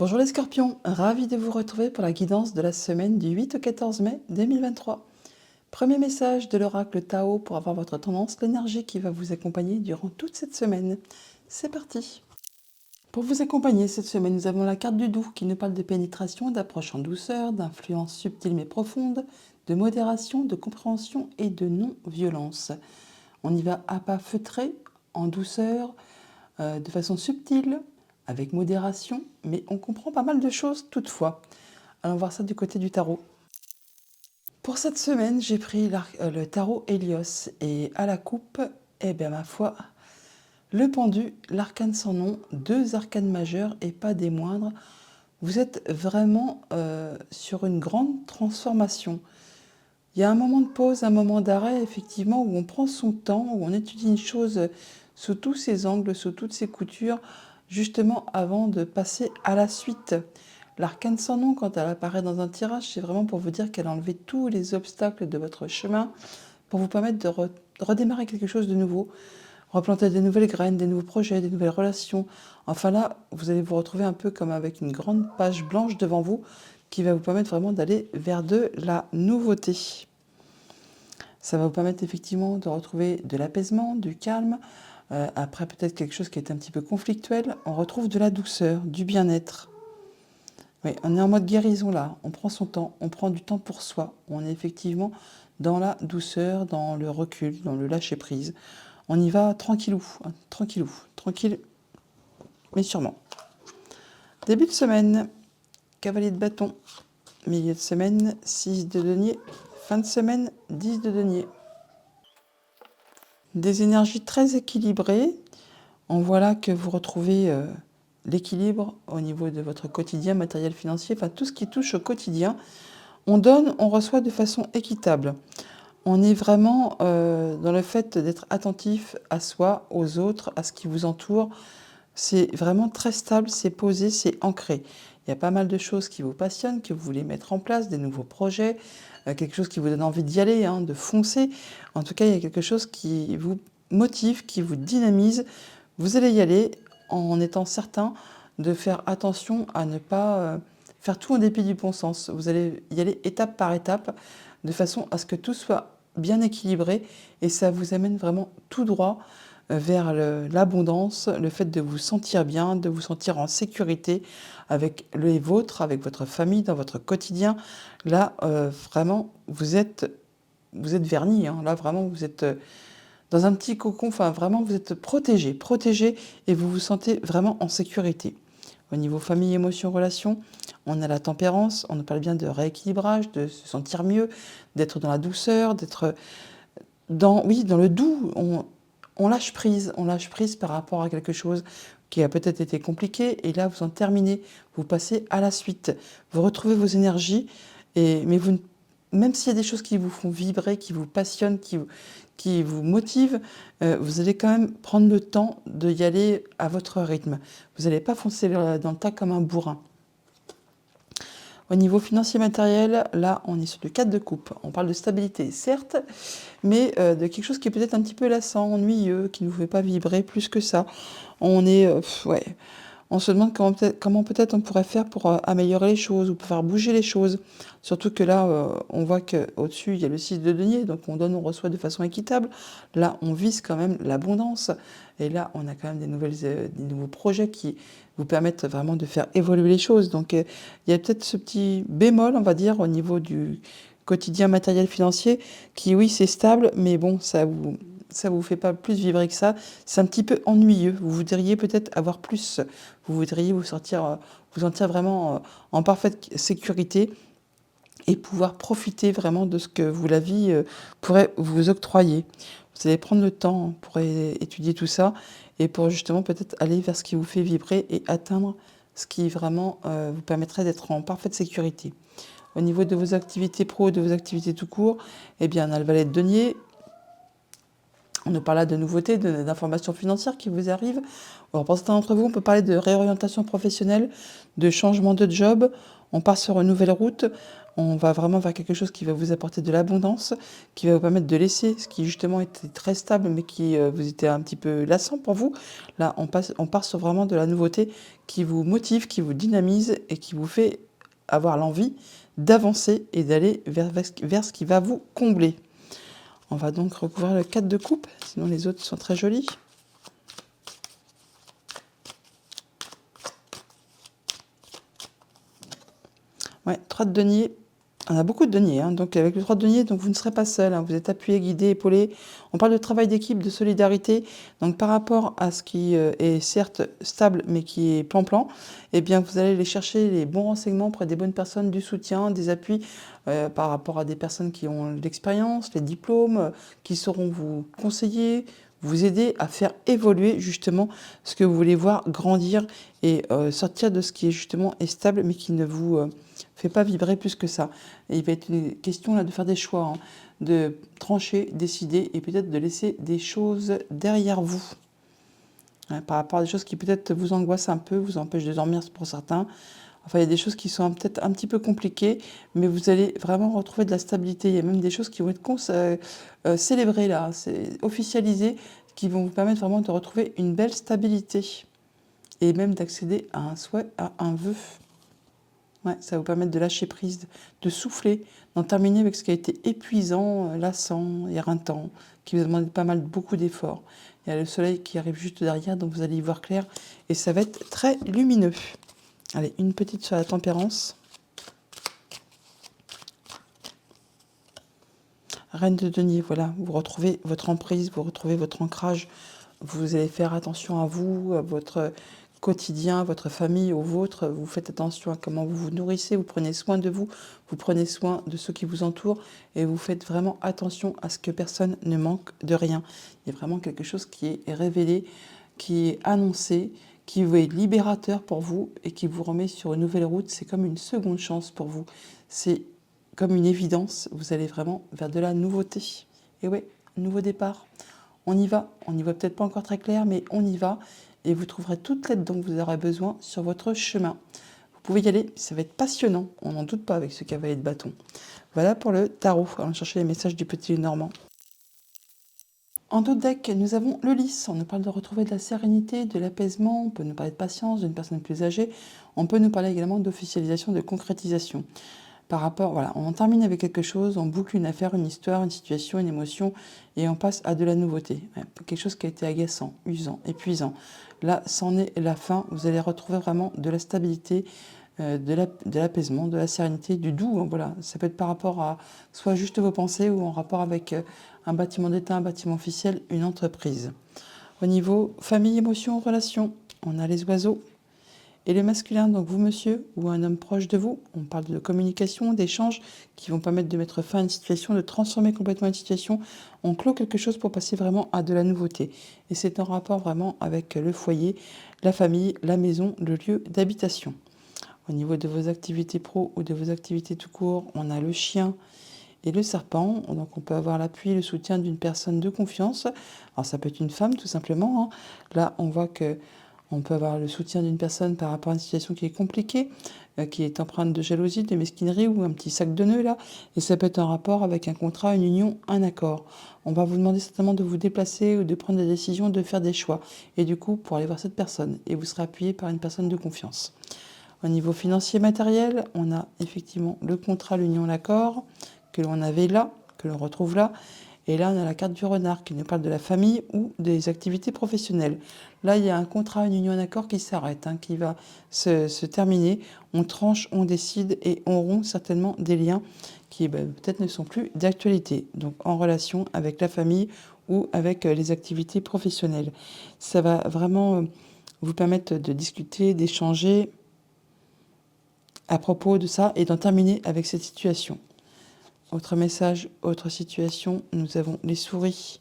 Bonjour les scorpions, ravi de vous retrouver pour la guidance de la semaine du 8 au 14 mai 2023. Premier message de l'oracle Tao pour avoir votre tendance, l'énergie qui va vous accompagner durant toute cette semaine. C'est parti. Pour vous accompagner cette semaine, nous avons la carte du doux qui nous parle de pénétration, d'approche en douceur, d'influence subtile mais profonde, de modération, de compréhension et de non-violence. On y va à pas feutrés, en douceur, de façon subtile, avec modération, mais on comprend pas mal de choses toutefois. Allons voir ça du côté du tarot. Pour cette semaine, j'ai pris le tarot Hélios et à la coupe, eh bien ma foi, le pendu, l'arcane sans nom, deux arcanes majeures et pas des moindres. Vous êtes vraiment sur une grande transformation. Il y a un moment de pause, un moment d'arrêt, effectivement, où on prend son temps, où on étudie une chose sous tous ses angles, sous toutes ses coutures, justement avant de passer à la suite. L'arcane sans nom, quand elle apparaît dans un tirage, c'est vraiment pour vous dire qu'elle a enlevé tous les obstacles de votre chemin, pour vous permettre de redémarrer quelque chose de nouveau, replanter des nouvelles graines, des nouveaux projets, des nouvelles relations. Enfin là, vous allez vous retrouver un peu comme avec une grande page blanche devant vous, qui va vous permettre vraiment d'aller vers de la nouveauté. Ça va vous permettre effectivement de retrouver de l'apaisement, du calme. Après peut-être quelque chose qui est un petit peu conflictuel, on retrouve de la douceur, du bien-être. Oui, on est en mode guérison là, on prend son temps, on prend du temps pour soi. On est effectivement dans la douceur, dans le recul, dans le lâcher-prise. On y va tranquillou, hein, tranquille, mais sûrement. Début de semaine, cavalier de bâton. Milieu de semaine, 6 de denier. Fin de semaine, 10 de denier. Des énergies très équilibrées. On voit là que vous retrouvez l'équilibre au niveau de votre quotidien matériel financier, enfin tout ce qui touche au quotidien. On donne, on reçoit de façon équitable. On est vraiment dans le fait d'être attentif à soi, aux autres, à ce qui vous entoure. C'est vraiment très stable, c'est posé, c'est ancré. Il y a pas mal de choses qui vous passionnent, que vous voulez mettre en place, des nouveaux projets, quelque chose qui vous donne envie d'y aller, hein, de foncer. En tout cas, il y a quelque chose qui vous motive, qui vous dynamise. Vous allez y aller en étant certain de faire attention à ne pas faire tout en dépit du bon sens. Vous allez y aller étape par étape, de façon à ce que tout soit bien équilibré et ça vous amène vraiment tout droit vers l'abondance, le fait de vous sentir bien, de vous sentir en sécurité avec les vôtres, avec votre famille, dans votre quotidien. Là, vraiment, vous êtes vernis. Hein. Là, vraiment, vous êtes dans un petit cocon. Enfin, vraiment, vous êtes protégé et vous vous sentez vraiment en sécurité. Au niveau famille, émotions, relations, on a la tempérance, on nous parle bien de rééquilibrage, de se sentir mieux, d'être dans la douceur, d'être dans le doux. On lâche prise par rapport à quelque chose qui a peut-être été compliqué, et là vous en terminez, vous passez à la suite, vous retrouvez vos énergies, mais même s'il y a des choses qui vous font vibrer, qui vous passionnent, qui vous motivent, vous allez quand même prendre le temps d'y aller à votre rythme. Vous n'allez pas foncer dans le tas comme un bourrin. Au niveau financier matériel, là, on est sur le 4 de coupe. On parle de stabilité, certes, mais de quelque chose qui est peut-être un petit peu lassant, ennuyeux, qui ne vous fait pas vibrer plus que ça. On est, on se demande comment peut-être on pourrait faire pour améliorer les choses ou pour faire bouger les choses. Surtout que là, on voit qu'au-dessus, il y a le 6 de denier, donc on donne, on reçoit de façon équitable. Là, on vise quand même l'abondance. Et là, on a quand même des nouveaux projets qui vous permettent vraiment de faire évoluer les choses. Donc, il y a peut-être ce petit bémol, on va dire, au niveau du quotidien matériel financier, qui, oui, c'est stable, mais bon, ça vous fait pas plus vibrer que ça. C'est un petit peu ennuyeux. Vous voudriez peut-être avoir plus. Vous voudriez vous sentir vraiment en parfaite sécurité et pouvoir profiter vraiment de ce que la vie pourrait vous octroyer. Vous allez prendre le temps pour étudier tout ça et pour justement peut-être aller vers ce qui vous fait vibrer et atteindre ce qui vraiment vous permettrait d'être en parfaite sécurité. Au niveau de vos activités pro, de vos activités tout court, eh bien, on a le valet de denier. On nous parle là de nouveautés, d'informations financières qui vous arrivent. Alors, pour certains d'entre vous, on peut parler de réorientation professionnelle, de changement de job. On part sur une nouvelle route. On va vraiment vers quelque chose qui va vous apporter de l'abondance, qui va vous permettre de laisser ce qui justement était très stable, mais qui vous était un petit peu lassant pour vous. Là, on part sur vraiment de la nouveauté qui vous motive, qui vous dynamise et qui vous fait avoir l'envie d'avancer et d'aller vers ce qui va vous combler. On va donc recouvrir le 4 de coupe, sinon les autres sont très jolis. Ouais, 3 de denier. On a beaucoup de deniers, hein, donc avec le 3 de denier, donc vous ne serez pas seul, hein, vous êtes appuyé, guidé, épaulé. On parle de travail d'équipe, de solidarité. Donc par rapport à ce qui est certes stable, mais qui est plan-plan, eh bien vous allez aller chercher les bons renseignements auprès des bonnes personnes, du soutien, des appuis par rapport à des personnes qui ont l'expérience, les diplômes, qui sauront vous conseiller, vous aider à faire évoluer justement ce que vous voulez voir grandir et sortir de ce qui est justement est stable, mais qui ne vous fait pas vibrer plus que ça. Et il va être une question là de faire des choix, hein, de trancher, décider et peut-être de laisser des choses derrière vous. Hein, par rapport à des choses qui peut-être vous angoissent un peu, vous empêchent de dormir pour certains. Enfin, il y a des choses qui sont peut-être un petit peu compliquées, mais vous allez vraiment retrouver de la stabilité. Il y a même des choses qui vont être célébrées là, c'est officialisé, qui vont vous permettre vraiment de retrouver une belle stabilité et même d'accéder à un souhait, à un vœu. Ouais, ça va vous permettre de lâcher prise, de souffler, d'en terminer avec ce qui a été épuisant, lassant, éreintant, qui vous a demandé pas mal, beaucoup d'efforts. Il y a le soleil qui arrive juste derrière, donc vous allez y voir clair et ça va être très lumineux. Allez, une petite sur la tempérance. Reine de denier, voilà, vous retrouvez votre emprise, vous retrouvez votre ancrage. Vous allez faire attention à vous, à votre quotidien, à votre famille, au vôtre. Vous faites attention à comment vous vous nourrissez, vous prenez soin de vous, vous prenez soin de ceux qui vous entourent et vous faites vraiment attention à ce que personne ne manque de rien. Il y a vraiment quelque chose qui est révélé, qui est annoncé, qui est libérateur pour vous et qui vous remet sur une nouvelle route. C'est comme une seconde chance pour vous. C'est comme une évidence. Vous allez vraiment vers de la nouveauté. Et ouais, nouveau départ. On y va. On n'y voit peut-être pas encore très clair, mais on y va. Et vous trouverez toute l'aide dont vous aurez besoin sur votre chemin. Vous pouvez y aller. Ça va être passionnant. On n'en doute pas avec ce cavalier de bâton. Voilà pour le tarot. Allons chercher les messages du petit Normand. En d'autres decks, nous avons le lys. On nous parle de retrouver de la sérénité, de l'apaisement. On peut nous parler de patience, d'une personne plus âgée. On peut nous parler également d'officialisation, de concrétisation. Par rapport, voilà, on en termine avec quelque chose, on boucle une affaire, une histoire, une situation, une émotion, et on passe à de la nouveauté. Ouais, quelque chose qui a été agaçant, usant, épuisant. Là, c'en est la fin. Vous allez retrouver vraiment de la stabilité, de l'apaisement, de la sérénité, du doux. Hein, voilà. Ça peut être par rapport à soit juste vos pensées ou en rapport avec un bâtiment d'État, un bâtiment officiel, une entreprise. Au niveau famille, émotion, relation, on a les oiseaux. Et le masculin, donc vous monsieur, ou un homme proche de vous, on parle de communication, d'échanges qui vont permettre de mettre fin à une situation, de transformer complètement une situation. On clôt quelque chose pour passer vraiment à de la nouveauté. Et c'est en rapport vraiment avec le foyer, la famille, la maison, le lieu d'habitation. Au niveau de vos activités pro ou de vos activités tout court, on a le chien et le serpent. Donc on peut avoir l'appui, le soutien d'une personne de confiance. Alors ça peut être une femme tout simplement. Hein. Là, on voit que on peut avoir le soutien d'une personne par rapport à une situation qui est compliquée, qui est empreinte de jalousie, de mesquinerie ou un petit sac de nœuds là. Et ça peut être un rapport avec un contrat, une union, un accord. On va vous demander certainement de vous déplacer ou de prendre des décisions, de faire des choix. Et du coup, pour aller voir cette personne. Et vous serez appuyé par une personne de confiance. Au niveau financier matériel, on a effectivement le contrat, l'union, l'accord, que l'on avait là, que l'on retrouve là. Et là, on a la carte du renard qui nous parle de la famille ou des activités professionnelles. Là, il y a un contrat, une union, un accord qui s'arrête, hein, qui va se terminer. On tranche, on décide et on rompt certainement des liens qui peut-être ne sont plus d'actualité. Donc en relation avec la famille ou avec les activités professionnelles. Ça va vraiment vous permettre de discuter, d'échanger à propos de ça et d'en terminer avec cette situation. Autre message, autre situation, nous avons les souris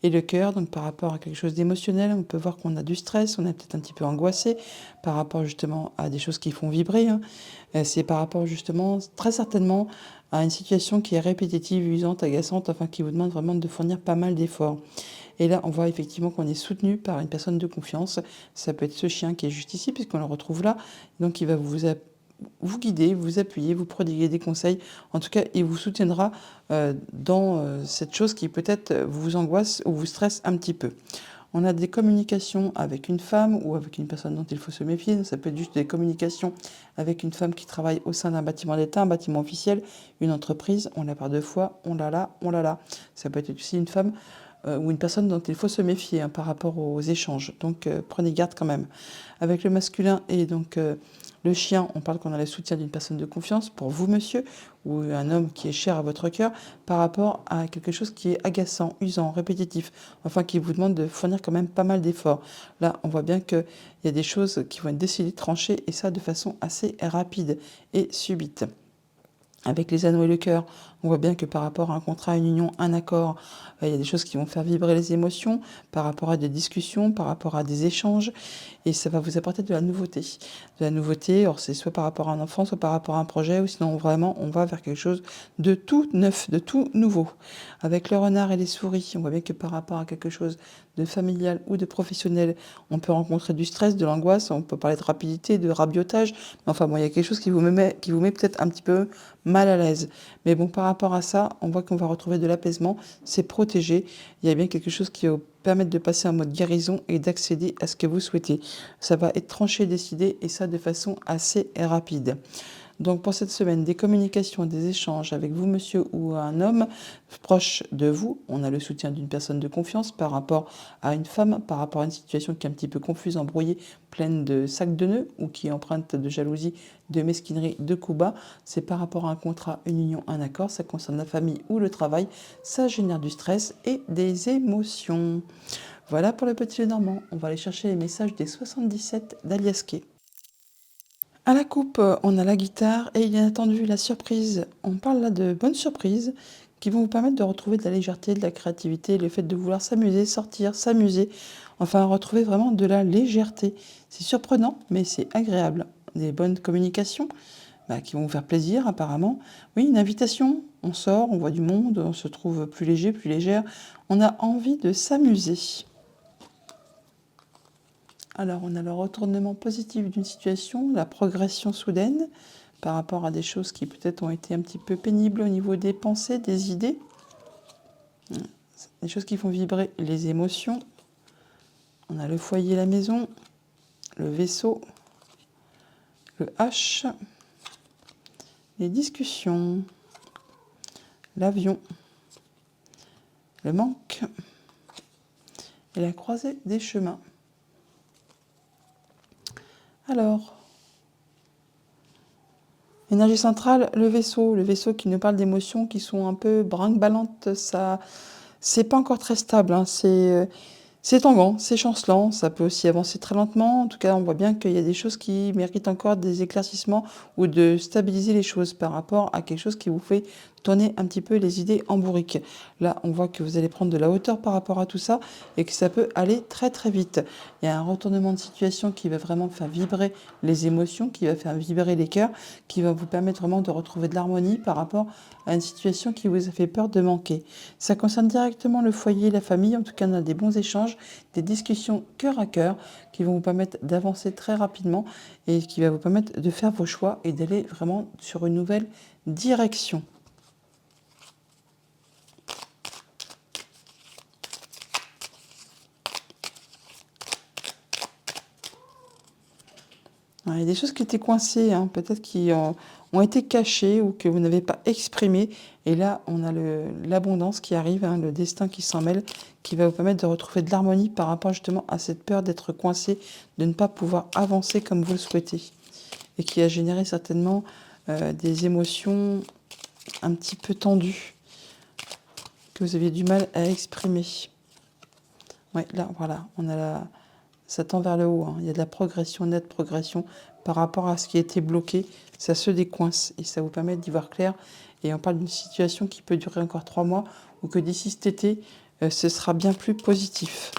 et le cœur. Donc par rapport à quelque chose d'émotionnel, on peut voir qu'on a du stress, on est peut-être un petit peu angoissé par rapport justement à des choses qui font vibrer. Hein. C'est par rapport justement, très certainement, à une situation qui est répétitive, usante, agaçante, enfin qui vous demande vraiment de fournir pas mal d'efforts. Et là, on voit effectivement qu'on est soutenu par une personne de confiance. Ça peut être ce chien qui est juste ici, puisqu'on le retrouve là. Donc il va vous vous guider, vous appuyer, vous prodiguer des conseils. En tout cas, il vous soutiendra dans cette chose qui peut-être vous angoisse ou vous stresse un petit peu. On a des communications avec une femme ou avec une personne dont il faut se méfier. Ça peut être juste des communications avec une femme qui travaille au sein d'un bâtiment d'État, un bâtiment officiel, une entreprise. On l'a par deux fois, on l'a là, on l'a là. Ça peut être aussi une femme ou une personne dont il faut se méfier par rapport aux échanges. Donc prenez garde quand même. Avec le masculin et donc le chien, on parle qu'on a le soutien d'une personne de confiance pour vous, monsieur, ou un homme qui est cher à votre cœur, par rapport à quelque chose qui est agaçant, usant, répétitif, enfin qui vous demande de fournir quand même pas mal d'efforts. Là, on voit bien qu'il y a des choses qui vont être décidées, tranchées, et ça de façon assez rapide et subite. Avec les anneaux et le cœur, on voit bien que par rapport à un contrat, une union, un accord, il y a des choses qui vont faire vibrer les émotions, par rapport à des discussions, par rapport à des échanges, et ça va vous apporter de la nouveauté. De la nouveauté, alors c'est soit par rapport à un enfant, soit par rapport à un projet, ou sinon vraiment on va vers quelque chose de tout neuf, de tout nouveau. Avec le renard et les souris, on voit bien que par rapport à quelque chose de familial ou de professionnel, on peut rencontrer du stress, de l'angoisse, on peut parler de rapidité, de rabiotage, mais enfin bon, il y a quelque chose qui vous met peut-être un petit peu mal à l'aise. Mais bon, par rapport à ça, on voit qu'on va retrouver de l'apaisement, c'est protégé. Il y a bien quelque chose qui va vous permettre de passer en mode guérison et d'accéder à ce que vous souhaitez. Ça va être tranché, décidé, et ça de façon assez rapide. Donc pour cette semaine, des communications, des échanges avec vous, monsieur, ou un homme proche de vous. On a le soutien d'une personne de confiance par rapport à une femme, par rapport à une situation qui est un petit peu confuse, embrouillée, pleine de sacs de nœuds, ou qui est empreinte de jalousie, de mesquinerie, de coups bas. C'est par rapport à un contrat, une union, un accord. Ça concerne la famille ou le travail. Ça génère du stress et des émotions. Voilà pour le petit Lenormand. On va aller chercher les messages des 77 d'Aliasquet. À la coupe, on a la guitare et bien entendu la surprise. On parle là de bonnes surprises qui vont vous permettre de retrouver de la légèreté, de la créativité, le fait de vouloir s'amuser, sortir, s'amuser, enfin retrouver vraiment de la légèreté. C'est surprenant, mais c'est agréable. Des bonnes communications qui vont vous faire plaisir apparemment. Oui, une invitation, on sort, on voit du monde, on se trouve plus léger, plus légère. On a envie de s'amuser. Alors, on a le retournement positif d'une situation, la progression soudaine par rapport à des choses qui peut-être ont été un petit peu pénibles au niveau des pensées, des idées. Des choses qui font vibrer les émotions. On a le foyer, la maison, le vaisseau, le H, les discussions, l'avion, le manque et la croisée des chemins. Alors, énergie centrale, le vaisseau qui nous parle d'émotions qui sont un peu brinque-ballantes, ça, c'est pas encore très stable, hein. C'est tanguant, c'est chancelant, ça peut aussi avancer très lentement. En tout cas, on voit bien qu'il y a des choses qui méritent encore des éclaircissements ou de stabiliser les choses par rapport à quelque chose qui vous fait tourner un petit peu les idées en bourrique. Là, on voit que vous allez prendre de la hauteur par rapport à tout ça et que ça peut aller très très vite. Il y a un retournement de situation qui va vraiment faire vibrer les émotions, qui va faire vibrer les cœurs, qui va vous permettre vraiment de retrouver de l'harmonie par rapport à une situation qui vous a fait peur de manquer. Ça concerne directement le foyer, la famille. En tout cas, on a des bons échanges, des discussions cœur à cœur qui vont vous permettre d'avancer très rapidement et qui va vous permettre de faire vos choix et d'aller vraiment sur une nouvelle direction. Il y a des choses qui étaient coincées, hein, peut-être qui ont été cachées ou que vous n'avez pas exprimées. Et là, on a l'abondance qui arrive, hein, le destin qui s'en mêle, qui va vous permettre de retrouver de l'harmonie par rapport justement à cette peur d'être coincé, de ne pas pouvoir avancer comme vous le souhaitez. Et qui a généré certainement des émotions un petit peu tendues, que vous aviez du mal à exprimer. Ouais, là, voilà, on a ça tend vers le haut, hein. Il y a de la progression, nette progression par rapport à ce qui a été bloqué. Ça se décoince et ça vous permet d'y voir clair. Et on parle d'une situation qui peut durer encore 3 mois ou que d'ici cet été, ce sera bien plus positif.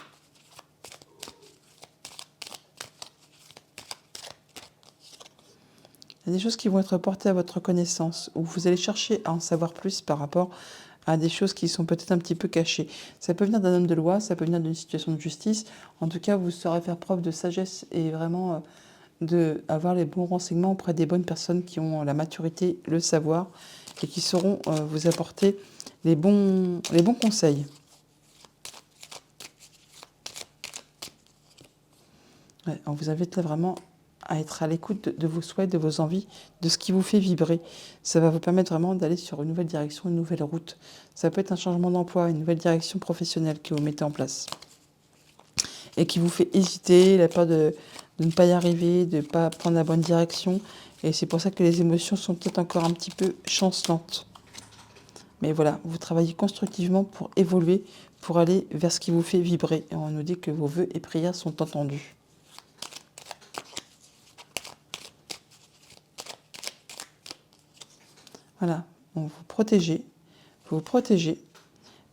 Il y a des choses qui vont être portées à votre connaissance où vous allez chercher à en savoir plus par rapport à des choses qui sont peut-être un petit peu cachées. Ça peut venir d'un homme de loi, ça peut venir d'une situation de justice. En tout cas, vous saurez faire preuve de sagesse et vraiment d'avoir les bons renseignements auprès des bonnes personnes qui ont la maturité, le savoir et qui sauront vous apporter les bons conseils. Ouais, on vous invite là vraiment à être à l'écoute de vos souhaits, de vos envies, de ce qui vous fait vibrer. Ça va vous permettre vraiment d'aller sur une nouvelle direction, une nouvelle route. Ça peut être un changement d'emploi, une nouvelle direction professionnelle que vous mettez en place et qui vous fait hésiter, la peur de ne pas y arriver, de ne pas prendre la bonne direction. Et c'est pour ça que les émotions sont peut-être encore un petit peu chancelantes. Mais voilà, vous travaillez constructivement pour évoluer, pour aller vers ce qui vous fait vibrer. Et on nous dit que vos vœux et prières sont entendus. Voilà, vous vous protégez,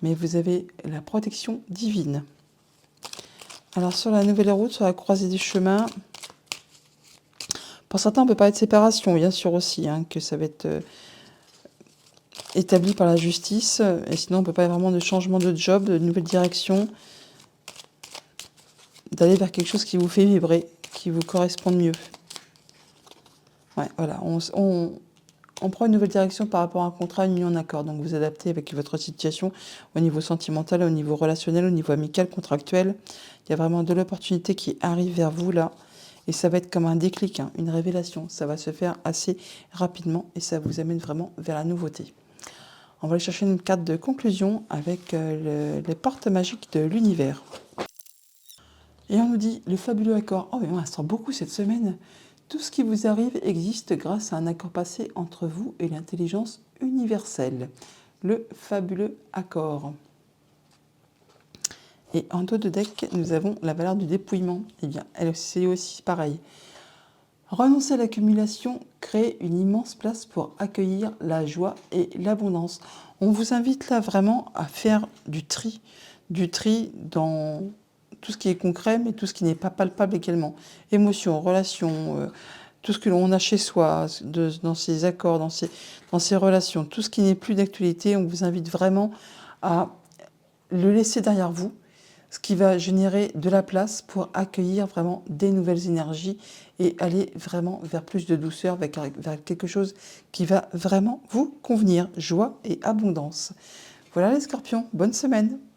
mais vous avez la protection divine. Alors sur la nouvelle route, sur la croisée des chemins, pour certains, on peut parler de séparation, bien sûr aussi, hein, que ça va être établi par la justice, et sinon on peut parler vraiment de changement de job, de nouvelle direction, d'aller vers quelque chose qui vous fait vibrer, qui vous corresponde mieux. Ouais, voilà, on prend une nouvelle direction par rapport à un contrat, une union, un accord. Donc vous adaptez avec votre situation au niveau sentimental, au niveau relationnel, au niveau amical, contractuel. Il y a vraiment de l'opportunité qui arrive vers vous là. Et ça va être comme un déclic, hein, une révélation. Ça va se faire assez rapidement et ça vous amène vraiment vers la nouveauté. On va aller chercher une carte de conclusion avec les portes magiques de l'univers. Et on nous dit le fabuleux accord. Oh mais on sent beaucoup cette semaine. Tout ce qui vous arrive existe grâce à un accord passé entre vous et l'intelligence universelle. Le fabuleux accord. Et en dos de deck, nous avons la valeur du dépouillement. Eh bien, c'est aussi pareil. Renoncer à l'accumulation crée une immense place pour accueillir la joie et l'abondance. On vous invite là vraiment à faire du tri dans tout ce qui est concret, mais tout ce qui n'est pas palpable également. Émotions, relations, tout ce que l'on a chez soi, dans ses accords, dans ses relations, tout ce qui n'est plus d'actualité, on vous invite vraiment à le laisser derrière vous, ce qui va générer de la place pour accueillir vraiment des nouvelles énergies et aller vraiment vers plus de douceur, vers quelque chose qui va vraiment vous convenir, joie et abondance. Voilà les scorpions, bonne semaine!